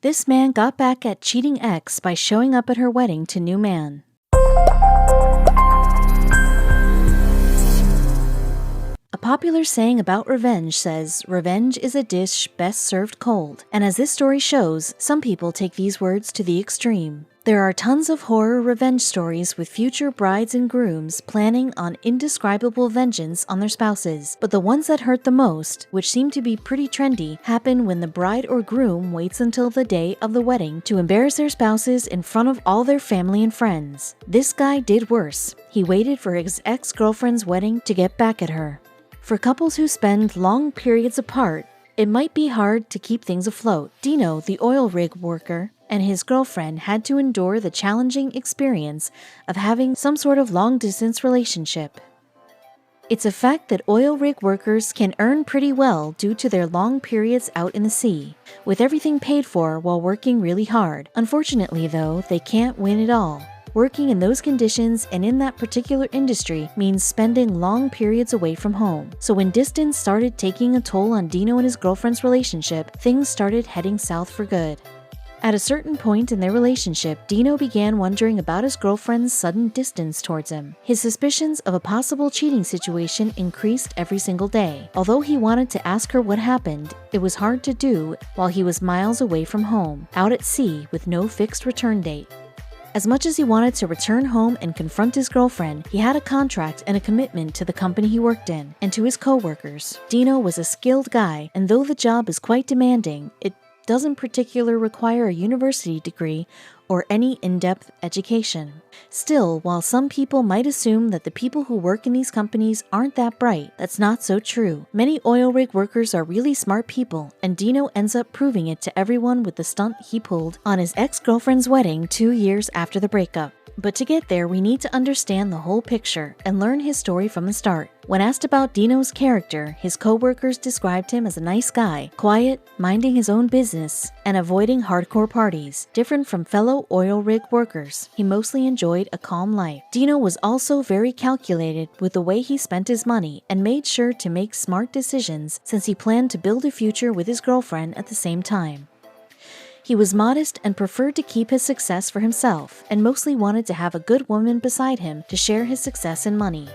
This man got back at cheating ex by showing up at her wedding to new man. A popular saying about revenge says, "Revenge is a dish best served cold." And as this story shows, some people take these words to the extreme. There are tons of horror revenge stories with future brides and grooms planning on indescribable vengeance on their spouses. But the ones that hurt the most, which seem to be pretty trendy, happen when the bride or groom waits until the day of the wedding to embarrass their spouses in front of all their family and friends. This guy did worse. He waited for his ex-girlfriend's wedding to get back at her. For couples who spend long periods apart, it might be hard to keep things afloat. Dino, the oil rig worker, and his girlfriend had to endure the challenging experience of having some sort of long-distance relationship. It's a fact that oil rig workers can earn pretty well due to their long periods out in the sea, with everything paid for while working really hard. Unfortunately, though, they can't win it all. Working in those conditions and in that particular industry means spending long periods away from home. So when distance started taking a toll on Dino and his girlfriend's relationship, things started heading south for good. At a certain point in their relationship, Dino began wondering about his girlfriend's sudden distance towards him. His suspicions of a possible cheating situation increased every single day. Although he wanted to ask her what happened, it was hard to do while he was miles away from home, out at sea with no fixed return date. As much as he wanted to return home and confront his girlfriend, he had a contract and a commitment to the company he worked in and to his co-workers. Dino was a skilled guy, and though the job is quite demanding, it doesn't particularly require a university degree or any in-depth education. Still, while some people might assume that the people who work in these companies aren't that bright, that's not so true. Many oil rig workers are really smart people, and Dino ends up proving it to everyone with the stunt he pulled on his ex-girlfriend's wedding 2 years after the breakup. But to get there, we need to understand the whole picture and learn his story from the start. When asked about Dino's character, his co-workers described him as a nice guy, quiet, minding his own business, and avoiding hardcore parties. Different from fellow oil rig workers, he mostly enjoyed a calm life. Dino was also very calculated with the way he spent his money and made sure to make smart decisions since he planned to build a future with his girlfriend at the same time. He was modest and preferred to keep his success for himself, and mostly wanted to have a good woman beside him to share his success and money.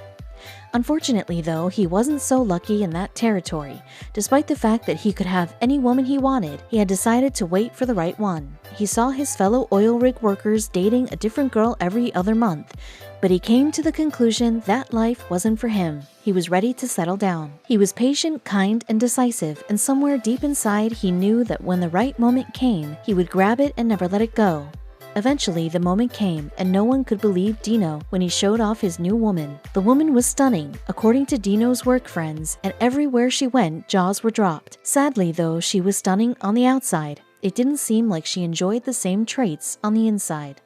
Unfortunately, though, he wasn't so lucky in that territory. Despite the fact that he could have any woman he wanted, he had decided to wait for the right one. He saw his fellow oil rig workers dating a different girl every other month, but he came to the conclusion that life wasn't for him. He was ready to settle down. He was patient, kind, and decisive, and somewhere deep inside he knew that when the right moment came, he would grab it and never let it go. Eventually, the moment came, and no one could believe Dino when he showed off his new woman. The woman was stunning, according to Dino's work friends, and everywhere she went, jaws were dropped. Sadly, though, she was stunning on the outside. It didn't seem like she enjoyed the same traits on the inside.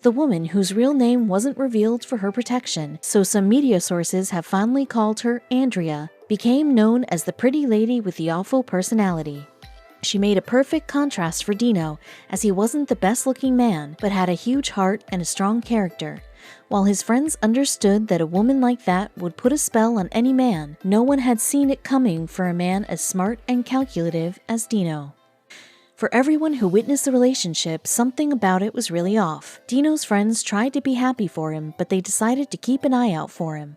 The woman, whose real name wasn't revealed for her protection, so some media sources have fondly called her Andrea, became known as the pretty lady with the awful personality. She made a perfect contrast for Dino, as he wasn't the best-looking man, but had a huge heart and a strong character. While his friends understood that a woman like that would put a spell on any man, no one had seen it coming for a man as smart and calculative as Dino. For everyone who witnessed the relationship, something about it was really off. Dino's friends tried to be happy for him, but they decided to keep an eye out for him.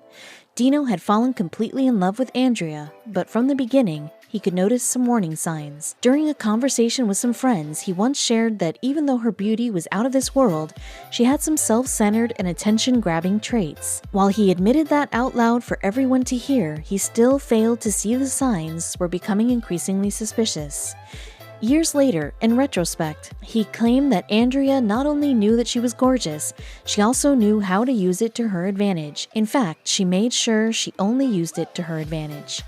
Dino had fallen completely in love with Andrea, but from the beginning, he could notice some warning signs. During a conversation with some friends, he once shared that even though her beauty was out of this world, she had some self-centered and attention-grabbing traits. While he admitted that out loud for everyone to hear, he still failed to see the signs were becoming increasingly suspicious. Years later, in retrospect, he claimed that Andrea not only knew that she was gorgeous, she also knew how to use it to her advantage. In fact, she made sure she only used it to her advantage.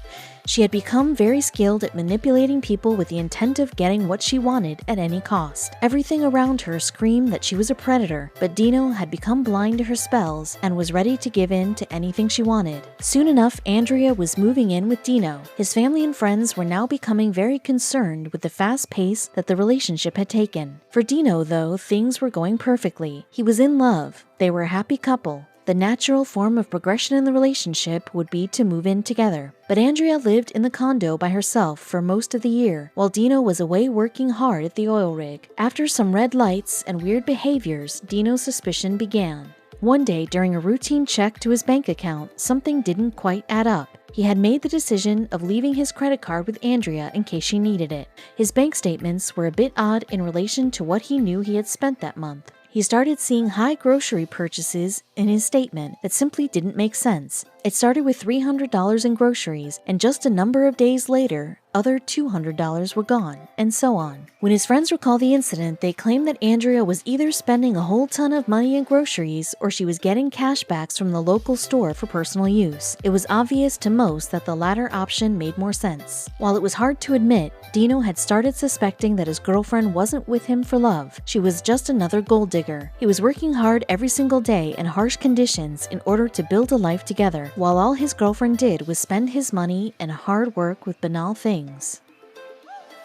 She had become very skilled at manipulating people with the intent of getting what she wanted at any cost. Everything around her screamed that she was a predator, but Dino had become blind to her spells and was ready to give in to anything she wanted. Soon enough, Andrea was moving in with Dino. His family and friends were now becoming very concerned with the fast pace that the relationship had taken. For Dino, though, things were going perfectly. He was in love. They were a happy couple. The natural form of progression in the relationship would be to move in together. But Andrea lived in the condo by herself for most of the year, while Dino was away working hard at the oil rig. After some red lights and weird behaviors, Dino's suspicion began. One day, during a routine check to his bank account, something didn't quite add up. He had made the decision of leaving his credit card with Andrea in case she needed it. His bank statements were a bit odd in relation to what he knew he had spent that month. He started seeing high grocery purchases in his statement that simply didn't make sense. It started with $300 in groceries, and just a number of days later, other $200 were gone, and so on. When his friends recall the incident, they claim that Andrea was either spending a whole ton of money in groceries or she was getting cashbacks from the local store for personal use. It was obvious to most that the latter option made more sense. While it was hard to admit, Dino had started suspecting that his girlfriend wasn't with him for love. She was just another gold digger. He was working hard every single day in harsh conditions in order to build a life together, while all his girlfriend did was spend his money and hard work with banal things.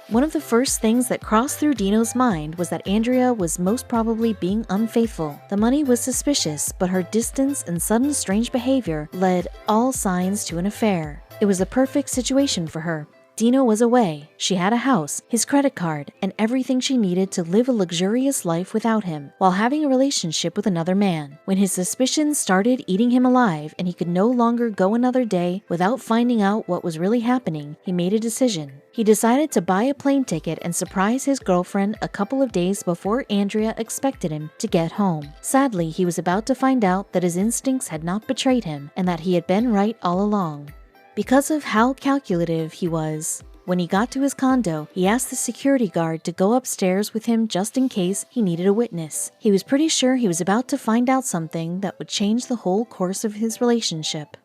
One of the first things that crossed through Dino's mind was that Andrea was most probably being unfaithful. The money was suspicious, but her distance and sudden strange behavior led all signs to an affair. It was a perfect situation for her. Dino was away. She had a house, his credit card, and everything she needed to live a luxurious life without him, while having a relationship with another man. When his suspicions started eating him alive and he could no longer go another day without finding out what was really happening, he made a decision. He decided to buy a plane ticket and surprise his girlfriend a couple of days before Andrea expected him to get home. Sadly, he was about to find out that his instincts had not betrayed him and that he had been right all along. Because of how calculative he was, when he got to his condo, he asked the security guard to go upstairs with him just in case he needed a witness. He was pretty sure he was about to find out something that would change the whole course of his relationship.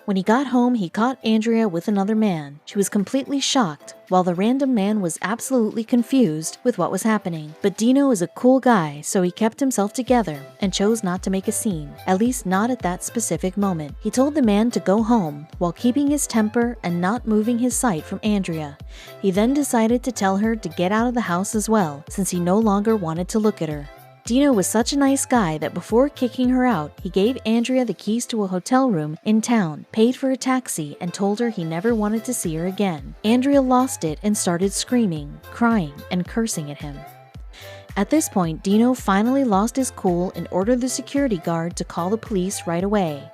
When he got home, he caught Andrea with another man. She was completely shocked, while the random man was absolutely confused with what was happening. But Dino is a cool guy, so he kept himself together and chose not to make a scene, at least not at that specific moment. He told the man to go home, while keeping his temper and not moving his sight from Andrea. He then decided to tell her to get out of the house as well, since he no longer wanted to look at her. Dino was such a nice guy that before kicking her out, he gave Andrea the keys to a hotel room in town, paid for a taxi, and told her he never wanted to see her again. Andrea lost it and started screaming, crying, and cursing at him. At this point, Dino finally lost his cool and ordered the security guard to call the police right away.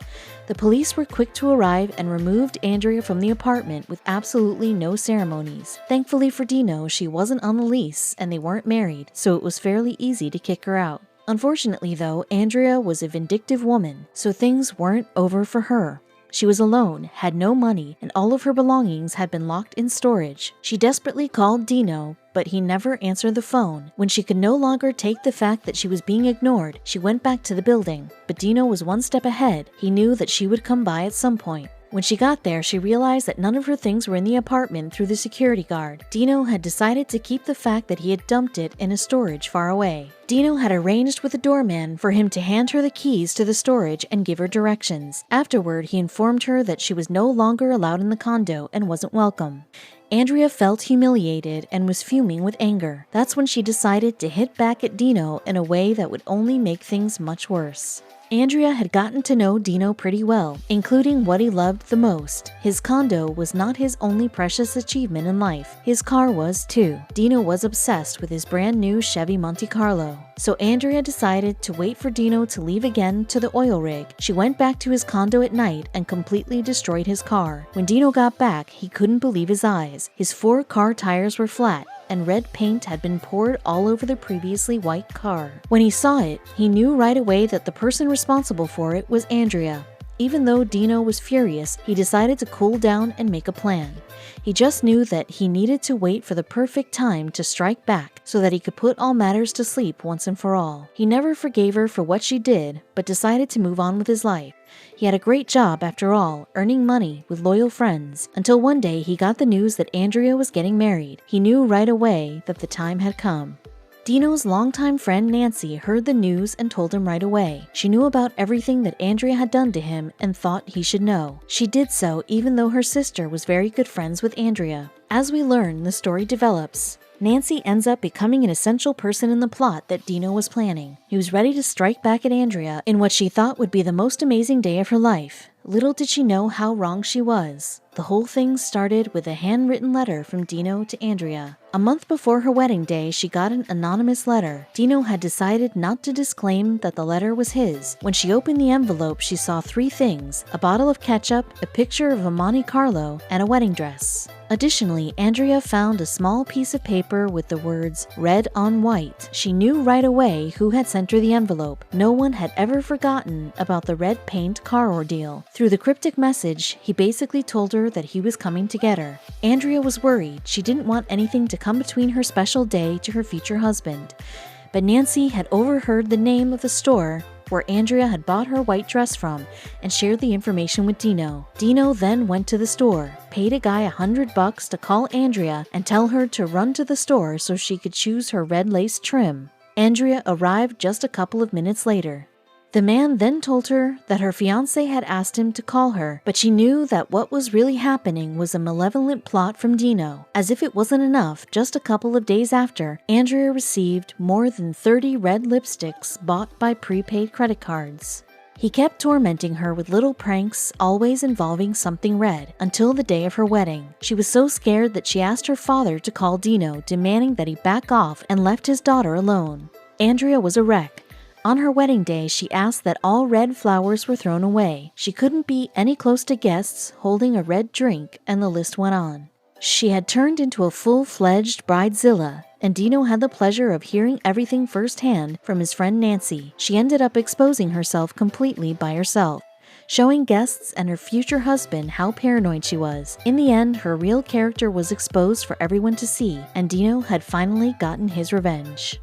The police were quick to arrive and removed Andrea from the apartment with absolutely no ceremonies. Thankfully for Dino, she wasn't on the lease and they weren't married, so it was fairly easy to kick her out. Unfortunately though, Andrea was a vindictive woman, so things weren't over for her. She was alone, had no money, and all of her belongings had been locked in storage. She desperately called Dino, but he never answered the phone. When she could no longer take the fact that she was being ignored, she went back to the building. But Dino was one step ahead. He knew that she would come by at some point. When she got there, she realized that none of her things were in the apartment through the security guard. Dino had decided to keep the fact that he had dumped it in a storage far away. Dino had arranged with the doorman for him to hand her the keys to the storage and give her directions. Afterward, he informed her that she was no longer allowed in the condo and wasn't welcome. Andrea felt humiliated and was fuming with anger. That's when she decided to hit back at Dino in a way that would only make things much worse. Andrea had gotten to know Dino pretty well, including what he loved the most. His condo was not his only precious achievement in life. His car was too. Dino was obsessed with his brand new Chevy Monte Carlo. So Andrea decided to wait for Dino to leave again to the oil rig. She went back to his condo at night and completely destroyed his car. When Dino got back, he couldn't believe his eyes. His 4 car tires were flat, and red paint had been poured all over the previously white car. When he saw it, he knew right away that the person responsible for it was Andrea. Even though Dino was furious, he decided to cool down and make a plan. He just knew that he needed to wait for the perfect time to strike back so that he could put all matters to sleep once and for all. He never forgave her for what she did, but decided to move on with his life. He had a great job after all, earning money with loyal friends, until one day he got the news that Andrea was getting married. He knew right away that the time had come. Dino's longtime friend Nancy heard the news and told him right away. She knew about everything that Andrea had done to him and thought he should know. She did so even though her sister was very good friends with Andrea. As we learn, the story develops. Nancy ends up becoming an essential person in the plot that Dino was planning. He was ready to strike back at Andrea in what she thought would be the most amazing day of her life. Little did she know how wrong she was. The whole thing started with a handwritten letter from Dino to Andrea. A month before her wedding day, she got an anonymous letter. Dino had decided not to disclaim that the letter was his. When she opened the envelope, she saw 3 things: a bottle of ketchup, a picture of a Monte Carlo, and a wedding dress. Additionally, Andrea found a small piece of paper with the words "red on white." She knew right away who had sent her the envelope. No one had ever forgotten about the red paint car ordeal. Through the cryptic message, he basically told her that he was coming to get her. Andrea was worried. She didn't want anything to come between her special day to her future husband. But Nancy had overheard the name of the store where Andrea had bought her white dress from and shared the information with Dino. Dino then went to the store, paid a guy $100 to call Andrea and tell her to run to the store so she could choose her red lace trim. Andrea arrived just a couple of minutes later. The man then told her that her fiancé had asked him to call her, but she knew that what was really happening was a malevolent plot from Dino. As if it wasn't enough, just a couple of days after, Andrea received more than 30 red lipsticks bought by prepaid credit cards. He kept tormenting her with little pranks, always involving something red, until the day of her wedding. She was so scared that she asked her father to call Dino, demanding that he back off and left his daughter alone. Andrea was a wreck. On her wedding day, she asked that all red flowers were thrown away. She couldn't be any close to guests holding a red drink, and the list went on. She had turned into a full-fledged bridezilla, and Dino had the pleasure of hearing everything firsthand from his friend Nancy. She ended up exposing herself completely by herself, showing guests and her future husband how paranoid she was. In the end, her real character was exposed for everyone to see, and Dino had finally gotten his revenge.